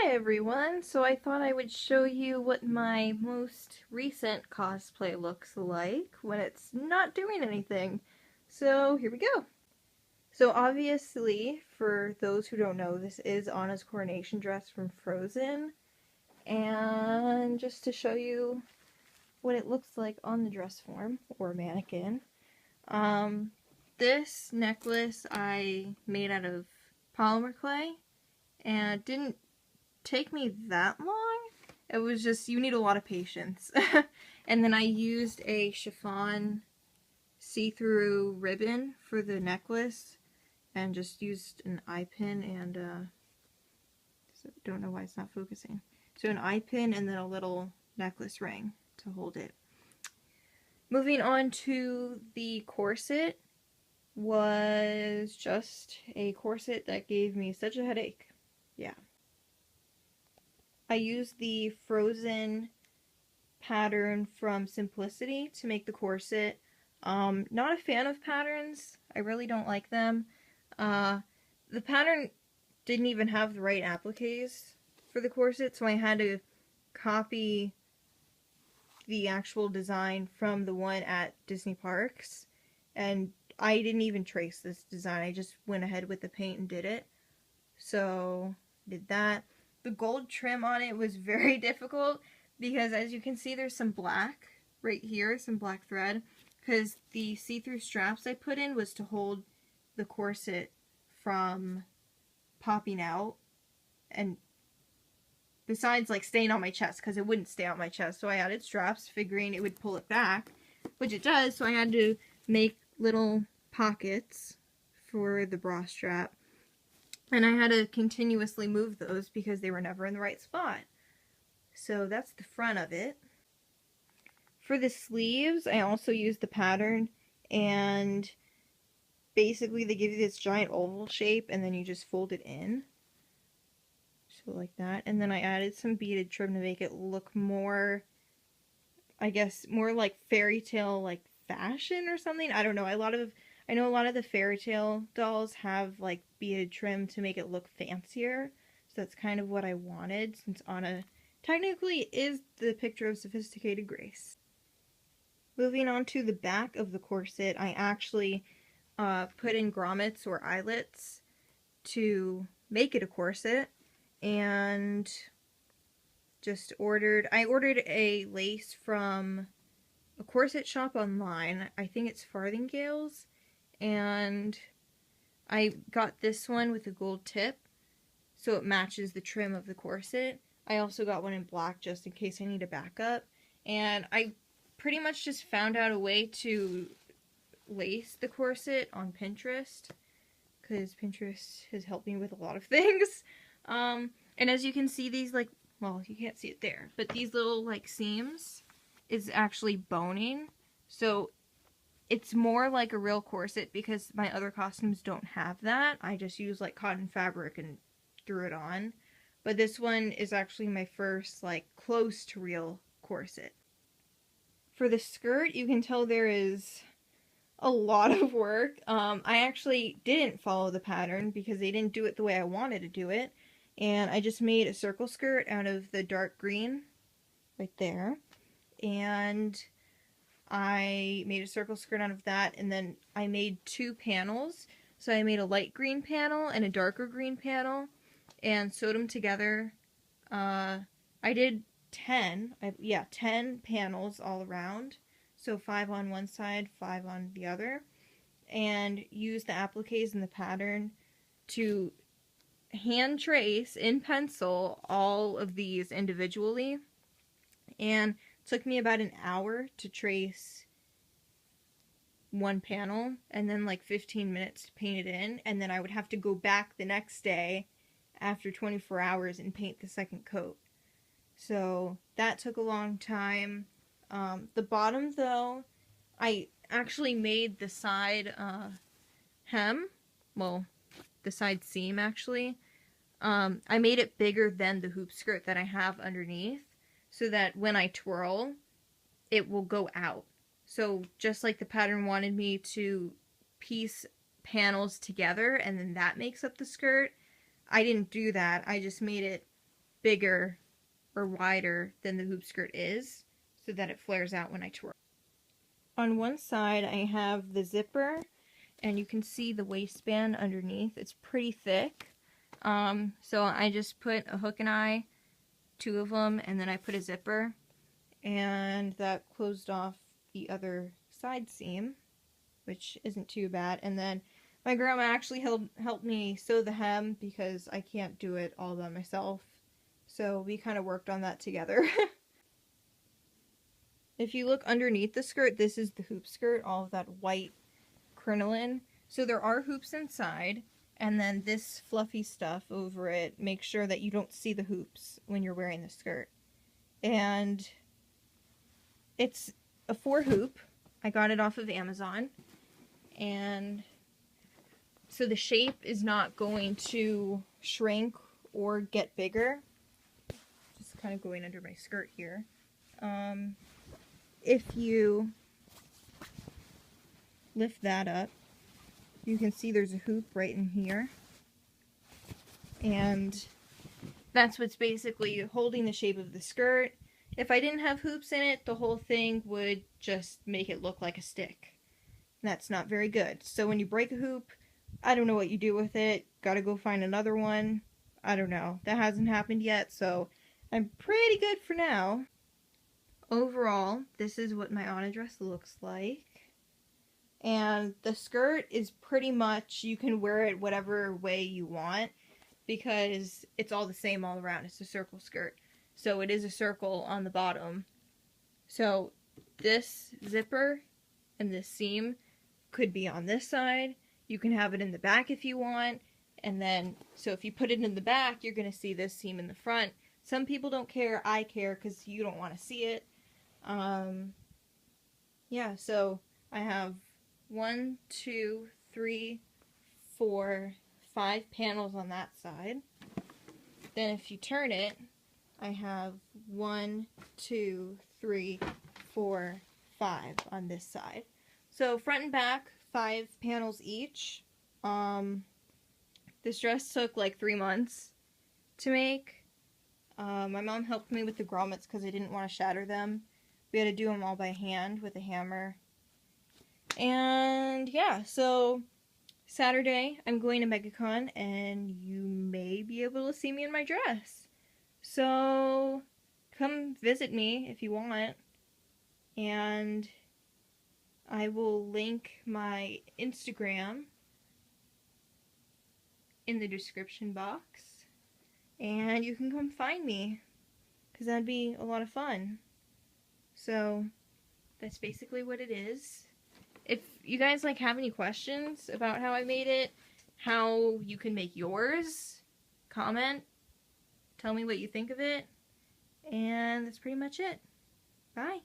Hi everyone! So I thought I would show you what my most recent cosplay looks like when it's not doing anything. So here we go. So obviously, for those who don't know, this is Anna's coronation dress from Frozen. And just to show you what it looks like on the dress form, or mannequin. Um, this necklace I made out of polymer clay, and it didn't take me that long. It was just, you need a lot of patience. And then I used a chiffon see-through ribbon for the necklace and just used an eye pin and don't know why it's not focusing. So an eye pin and then a little necklace ring to hold it. Moving on to the corset was just a corset that gave me such a headache. Yeah. I used the Frozen pattern from Simplicity to make the corset. Not a fan of patterns. I really don't like them. The pattern didn't even have the right appliques for the corset, so I had to copy the actual design from the one at Disney Parks. And I didn't even trace this design. I just went ahead with the paint and did it. So, did that. The gold trim on it was very difficult because, as you can see, there's some black right here, some black thread, because the see-through straps I put in was to hold the corset from popping out, and besides like staying on my chest, because it wouldn't stay on my chest, so I added straps figuring it would pull it back, which it does, so I had to make little pockets for the bra strap. And I had to continuously move those because they were never in the right spot. So that's the front of it. For the sleeves, I also used the pattern, and basically they give you this giant oval shape and then you just fold it in. So like that. And then I added some beaded trim to make it look more, I guess, more like fairy tale, like fashion or something. I don't know. I know a lot of the fairy tale dolls have like beaded trim to make it look fancier. So that's kind of what I wanted, since Anna technically is the picture of sophisticated grace. Moving on to the back of the corset, I actually put in grommets or eyelets to make it a corset, and I ordered a lace from a corset shop online. I think it's Farthingales. And I got this one with a gold tip, so it matches the trim of the corset. I also got one in black just in case I need a backup. And I pretty much just found out a way to lace the corset on Pinterest, because Pinterest has helped me with a lot of things. And as you can see, these well, you can't see it there, but these little seams is actually boning. So it's more like a real corset because my other costumes don't have that. I just use cotton fabric and threw it on. But this one is actually my first close to real corset. For the skirt, you can tell there is a lot of work. I actually didn't follow the pattern because they didn't do it the way I wanted to do it. And I just made a circle skirt out of the dark green right there. And I made a circle skirt out of that, and then I made two panels. So I made a light green panel and a darker green panel and sewed them together. I did 10 panels all around. So 5 on one side, 5 on the other. And used the appliques in the pattern to hand trace in pencil all of these individually. And took me about an hour to trace one panel, and then 15 minutes to paint it in, and then I would have to go back the next day after 24 hours and paint the second coat. So that took a long time. The bottom, though, I actually made the side hem, well, the side seam actually. I made it bigger than the hoop skirt that I have underneath, so that when I twirl, it will go out. So just like the pattern wanted me to piece panels together and then that makes up the skirt, I didn't do that. I just made it bigger or wider than the hoop skirt is, so that it flares out when I twirl. On one side I have the zipper, and you can see the waistband underneath. It's pretty thick. So I just put a hook and eye, 2 of them, and then I put a zipper, and that closed off the other side seam, which isn't too bad. And then my grandma actually helped me sew the hem because I can't do it all by myself. So we kind of worked on that together. If you look underneath the skirt, this is the hoop skirt, all of that white crinoline. So there are hoops inside, and then this fluffy stuff over it makes sure that you don't see the hoops when you're wearing the skirt. And it's a 4 hoop. I got it off of Amazon. And so the shape is not going to shrink or get bigger. Just kind of going under my skirt here. If you lift that up, you can see there's a hoop right in here. And that's what's basically holding the shape of the skirt. If I didn't have hoops in it, the whole thing would just make it look like a stick. That's not very good. So when you break a hoop, I don't know what you do with it. Gotta go find another one. I don't know. That hasn't happened yet, so I'm pretty good for now. Overall, this is what my Anna dress looks like. And the skirt is pretty much, you can wear it whatever way you want because it's all the same all around. It's a circle skirt. So it is a circle on the bottom. So this zipper and this seam could be on this side. You can have it in the back if you want. And then, so if you put it in the back, you're going to see this seam in the front. Some people don't care. I care because you don't want to see it. Yeah, so I have 1, 2, 3, 4, 5 panels on that side. Then if you turn it, I have 1, 2, 3, 4, 5 on this side. So front and back, 5 panels each. This dress took like 3 months to make. My mom helped me with the grommets because I didn't want to shatter them. We had to do them all by hand with a hammer. And yeah, so Saturday I'm going to MegaCon and you may be able to see me in my dress. So come visit me if you want. And I will link my Instagram in the description box. And you can come find me because that'd be a lot of fun. So that's basically what it is. If you guys have any questions about how I made it, how you can make yours, comment, tell me what you think of it, and that's pretty much it. Bye.